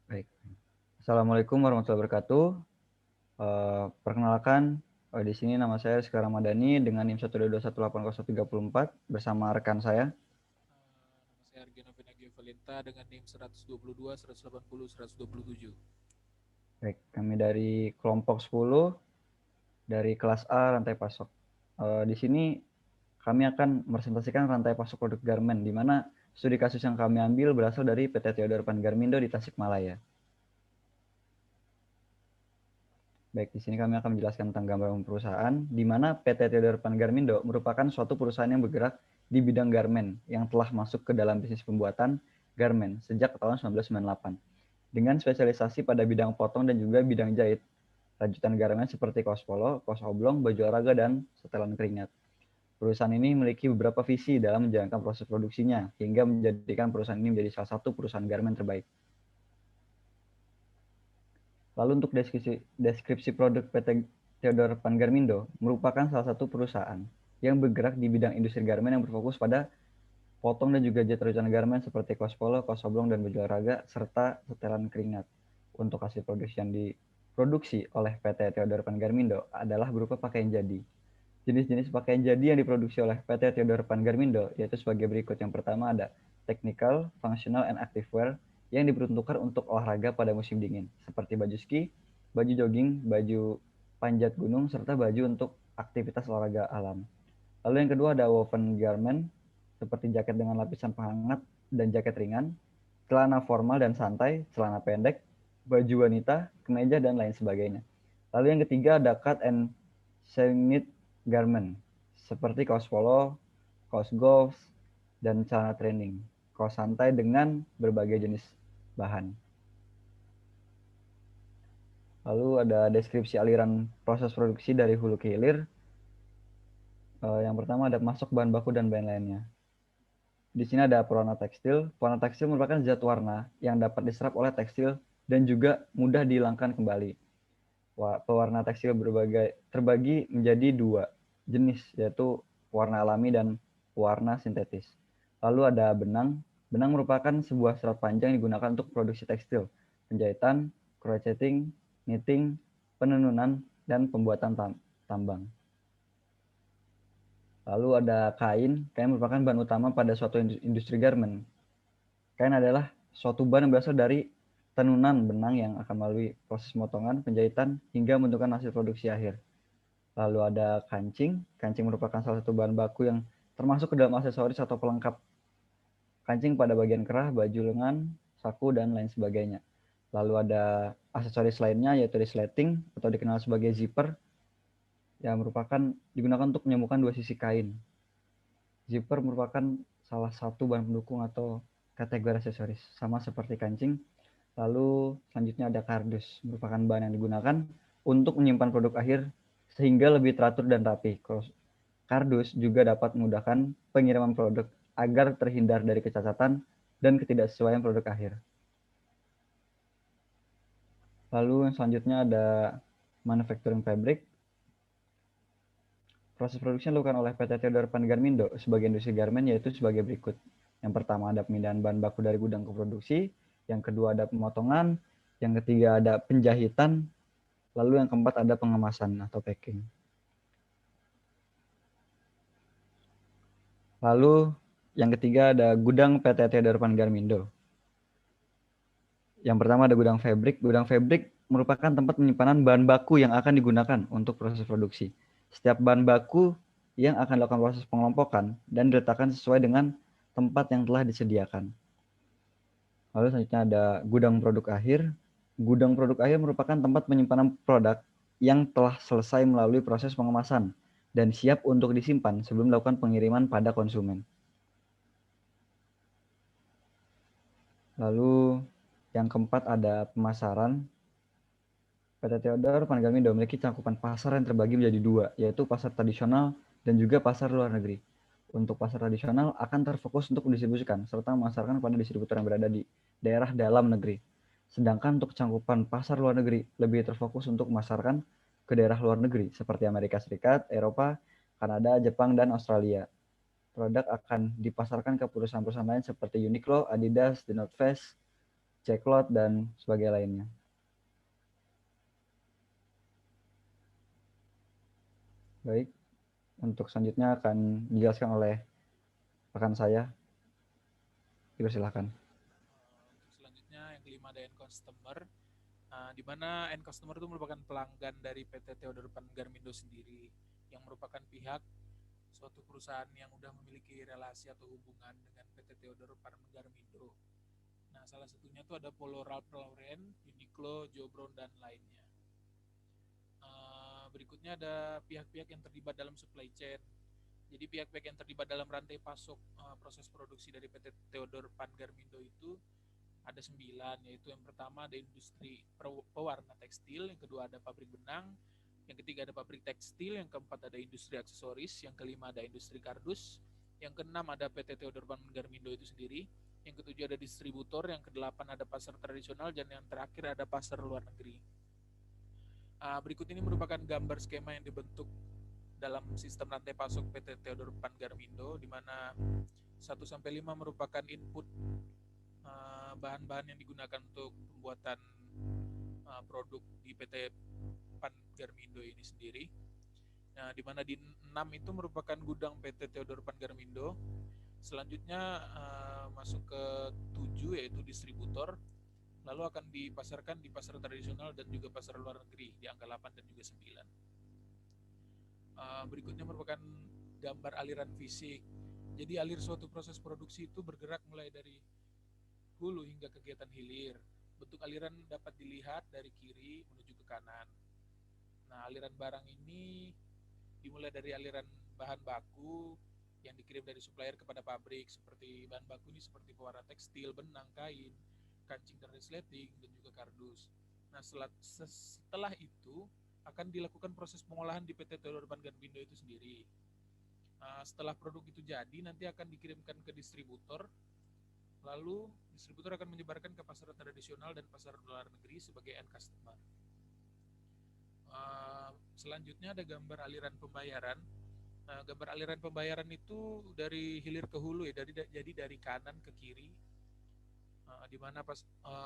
Baik. Assalamualaikum warahmatullahi wabarakatuh. Perkenalkan, di sini nama saya Rizky Ramadhani dengan NIM 122180134 bersama rekan saya. Nama saya Argena Venagio Valenta dengan NIM 122, 180, 127. Baik, kami dari kelompok 10 dari kelas A rantai pasok. Di sini kami akan merepresentasikan rantai pasok produk garmen, di mana studi kasus yang kami ambil berasal dari PT Theodor Pan Garmindo di Tasikmalaya. Baik, di sini kami akan menjelaskan tentang gambaran perusahaan, di mana PT Theodor Pan Garmindo merupakan suatu perusahaan yang bergerak di bidang garmen yang telah masuk ke dalam bisnis pembuatan garmen sejak tahun 1998. Dengan spesialisasi pada bidang potong dan juga bidang jahit, rajutan garmen seperti kaos polo, kaos oblong, baju olahraga, dan setelan keringat. Perusahaan ini memiliki beberapa visi dalam menjalankan proses produksinya, hingga menjadikan perusahaan ini menjadi salah satu perusahaan garmen terbaik. Lalu untuk deskripsi produk PT Theodor Pan Garmindo merupakan salah satu perusahaan yang bergerak di bidang industri garmen yang berfokus pada potong dan juga jahit rajutan garmen seperti kaos polo, kaos oblong, dan baju olahraga, serta setelan keringat. Untuk hasil produksi yang diproduksi oleh PT Theodor Pan Garmindo adalah berupa pakaian jadi. Jenis-jenis pakaian jadi yang diproduksi oleh PT Theodor Pan Garmindo yaitu sebagai berikut. Yang pertama ada technical, functional, and active wear yang diperuntukkan untuk olahraga pada musim dingin, seperti baju ski, baju jogging, baju panjat gunung, serta baju untuk aktivitas olahraga alam. Lalu yang kedua ada woven garment, seperti jaket dengan lapisan penghangat dan jaket ringan, celana formal dan santai, celana pendek, baju wanita, kemeja, dan lain sebagainya. Lalu yang ketiga ada cut and sew-knit garment, seperti kaos polo, kaos golf, dan celana training, kaos santai dengan berbagai jenis bahan. Lalu ada deskripsi aliran proses produksi dari hulu ke hilir. Yang pertama ada masuk bahan baku dan bahan lainnya. Di sini ada pewarna tekstil. Pewarna tekstil merupakan zat warna yang dapat diserap oleh tekstil dan juga mudah dihilangkan kembali. Pewarna tekstil terbagi menjadi dua jenis, yaitu warna alami dan warna sintetis. Lalu ada benang. Benang merupakan sebuah serat panjang yang digunakan untuk produksi tekstil, penjahitan, crocheting, knitting, penenunan, dan pembuatan tambang. Lalu ada kain. Kain merupakan bahan utama pada suatu industri garment. Kain adalah suatu bahan yang berasal dari tenunan benang yang akan melalui proses potongan, penjahitan, hingga menentukan hasil produksi akhir. Lalu ada kancing. Kancing merupakan salah satu bahan baku yang termasuk ke dalam aksesoris atau pelengkap kancing pada bagian kerah, baju lengan, saku, dan lain sebagainya. Lalu ada aksesoris lainnya yaitu resleting atau dikenal sebagai zipper yang merupakan digunakan untuk menyambungkan dua sisi kain. Zipper merupakan salah satu bahan pendukung atau kategori aksesoris, sama seperti kancing. Lalu selanjutnya ada kardus, merupakan bahan yang digunakan untuk menyimpan produk akhir sehingga lebih teratur dan rapi. Kardus juga dapat memudahkan pengiriman produk agar terhindar dari kecacatan dan ketidaksesuaian produk akhir. Lalu yang selanjutnya ada manufacturing fabric. Proses produksi yang dilakukan oleh PT Theodor Pan Garmindo sebagai industri garmen yaitu sebagai berikut. Yang pertama ada pemindahan bahan baku dari gudang ke produksi, yang kedua ada pemotongan, yang ketiga ada penjahitan, lalu yang keempat ada pengemasan atau packing. Lalu yang ketiga ada gudang PT Theodor Pan Garmindo. Yang pertama ada gudang fabrik. Gudang fabrik merupakan tempat penyimpanan bahan baku yang akan digunakan untuk proses produksi. Setiap bahan baku yang akan dilakukan proses pengelompokan dan diletakkan sesuai dengan tempat yang telah disediakan. Lalu selanjutnya ada gudang produk akhir. Gudang produk akhir merupakan tempat penyimpanan produk yang telah selesai melalui proses pengemasan dan siap untuk disimpan sebelum dilakukan pengiriman pada konsumen. Lalu yang keempat ada pemasaran. PT Theodor Pan Garmindo memiliki cakupan pasar yang terbagi menjadi dua, yaitu pasar tradisional dan juga pasar luar negeri. Untuk pasar tradisional akan terfokus untuk mendistribusikan serta memasarkan kepada distributor yang berada di daerah dalam negeri. Sedangkan untuk cakupan pasar luar negeri lebih terfokus untuk memasarkan ke daerah luar negeri seperti Amerika Serikat, Eropa, Kanada, Jepang, dan Australia. produk akan dipasarkan ke perusahaan-perusahaan lain seperti Uniqlo, Adidas, The North Face, Ceklot, dan sebagainya lainnya. Baik, untuk selanjutnya akan dijelaskan oleh rekan saya. Dipersilahkan. Untuk selanjutnya yang kelima ada end customer, di mana end customer itu merupakan pelanggan dari PT Theodor Pan Garmindo sendiri, yang merupakan pihak suatu perusahaan yang sudah memiliki relasi atau hubungan dengan PT Theodor Pan Garmindo. Nah, salah satunya itu ada Polo Ralph Lauren, Uniqlo, Jobron, dan lainnya. Berikutnya ada pihak-pihak yang terlibat dalam supply chain. Jadi pihak-pihak yang terlibat dalam rantai pasok proses produksi dari PT Theodor Pan Garmindo itu ada 9, yaitu yang pertama ada industri pewarna tekstil, yang kedua ada pabrik benang, yang ketiga ada pabrik tekstil, yang keempat ada industri aksesoris, yang kelima ada industri kardus, yang keenam ada PT Theodor Pan Garmindo itu sendiri, yang ketujuh ada distributor, yang kedelapan ada pasar tradisional, dan yang terakhir ada pasar luar negeri. Berikut ini merupakan gambar skema yang dibentuk dalam sistem rantai pasok PT Theodor Pan Garmindo, di mana 1 sampai 5 merupakan input bahan-bahan yang digunakan untuk pembuatan produk di PT Pan Garmindo ini sendiri. Nah, di mana di 6 itu merupakan gudang PT Theodor Pan Garmindo. Selanjutnya masuk ke 7, yaitu distributor, lalu akan dipasarkan di pasar tradisional dan juga pasar luar negeri di angka 8 dan juga 9. Berikutnya merupakan gambar aliran fisik. Jadi alir suatu proses produksi itu bergerak mulai dari hulu hingga kegiatan hilir. Bentuk aliran dapat dilihat dari kiri menuju ke kanan. Nah, aliran barang ini dimulai dari aliran bahan baku yang dikirim dari supplier kepada pabrik, seperti bahan baku ini seperti pewarna tekstil, benang, kain, kancing dan resleting, dan juga kardus. Nah, setelah itu akan dilakukan proses pengolahan di PT Theodor Pan Garmindo itu sendiri. Setelah produk itu jadi, nanti akan dikirimkan ke distributor, lalu distributor akan menyebarkan ke pasar tradisional dan pasar luar negeri sebagai end customer. Selanjutnya ada gambar aliran pembayaran. Nah, gambar aliran pembayaran itu dari hilir ke hulu ya, jadi dari kanan ke kiri, di mana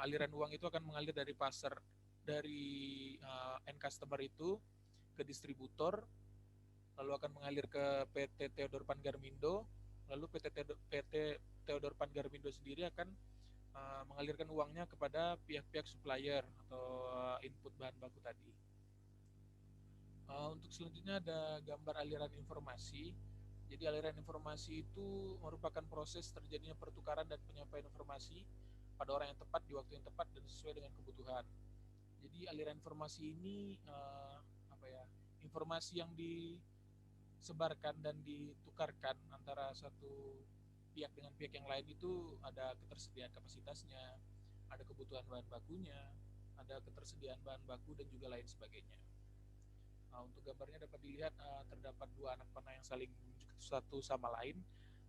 aliran uang itu akan mengalir dari pasar, dari end customer itu ke distributor, lalu akan mengalir ke PT Theodor Pan Garmindo, lalu PT Theodor Pan Garmindo sendiri akan mengalirkan uangnya kepada pihak-pihak supplier atau input bahan baku tadi. Untuk selanjutnya ada gambar aliran informasi. Jadi aliran informasi itu merupakan proses terjadinya pertukaran dan penyampaian informasi pada orang yang tepat di waktu yang tepat dan sesuai dengan kebutuhan. Jadi aliran informasi ini informasi yang disebarkan dan ditukarkan antara satu pihak dengan pihak yang lain itu ada ketersediaan kapasitasnya, ada kebutuhan bahan bakunya, ada ketersediaan bahan baku dan juga lain sebagainya. Untuk gambarnya dapat dilihat terdapat 2 anak panah yang saling menunjukkan satu sama lain.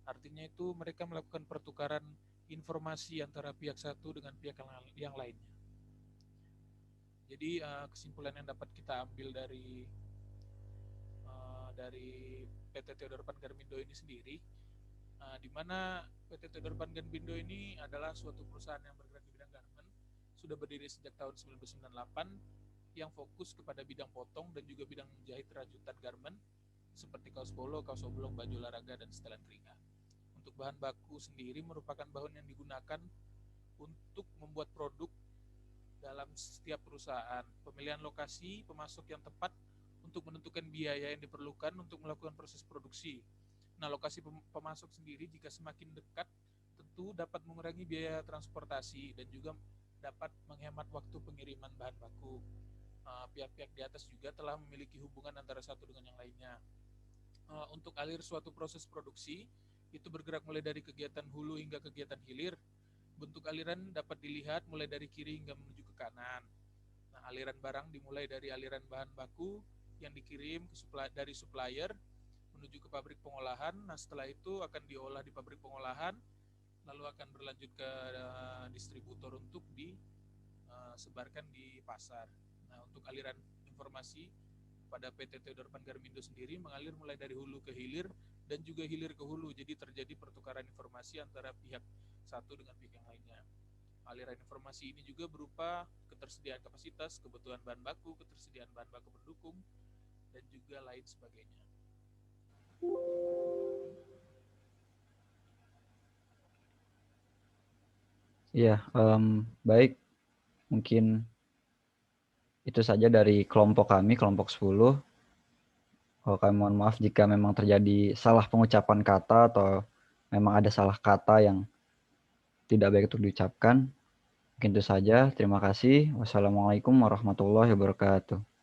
Artinya itu mereka melakukan pertukaran informasi antara pihak satu dengan pihak yang lainnya. Jadi kesimpulan yang dapat kita ambil dari PT Theodor Pan Garmindo ini sendiri, di mana PT Theodor Pan Garmindo ini adalah suatu perusahaan yang bergerak di bidang garment, sudah berdiri sejak tahun 1998, yang fokus kepada bidang potong dan juga bidang jahit rajutan garment seperti kaos polo, kaos oblong, baju olahraga, dan setelan keringat. Untuk bahan baku sendiri merupakan bahan yang digunakan untuk membuat produk dalam setiap perusahaan. Pemilihan lokasi pemasok yang tepat untuk menentukan biaya yang diperlukan untuk melakukan proses produksi. Nah, lokasi pemasok sendiri jika semakin dekat tentu dapat mengurangi biaya transportasi dan juga dapat menghemat waktu pengiriman bahan baku. Pihak-pihak di atas juga telah memiliki hubungan antara satu dengan yang lainnya. Untuk alir suatu proses produksi itu bergerak mulai dari kegiatan hulu hingga kegiatan hilir. Bentuk aliran dapat dilihat mulai dari kiri hingga menuju ke kanan. Nah, aliran barang dimulai dari aliran bahan baku yang dikirim dari supplier menuju ke pabrik pengolahan. Nah, setelah itu akan diolah di pabrik pengolahan, lalu akan berlanjut ke distributor untuk disebarkan di pasar. Nah, untuk aliran informasi pada PT Theodor Pan Garmindo sendiri mengalir mulai dari hulu ke hilir dan juga hilir ke hulu. Jadi terjadi pertukaran informasi antara pihak satu dengan pihak yang lainnya. Aliran informasi ini juga berupa ketersediaan kapasitas, kebutuhan bahan baku, ketersediaan bahan baku pendukung, dan juga lain sebagainya. Iya, baik. Mungkin itu saja dari kelompok kami, kelompok 10. Kami mohon maaf jika memang terjadi salah pengucapan kata atau memang ada salah kata yang tidak baik untuk diucapkan. Mungkin itu saja. Terima kasih. Wassalamualaikum warahmatullahi wabarakatuh.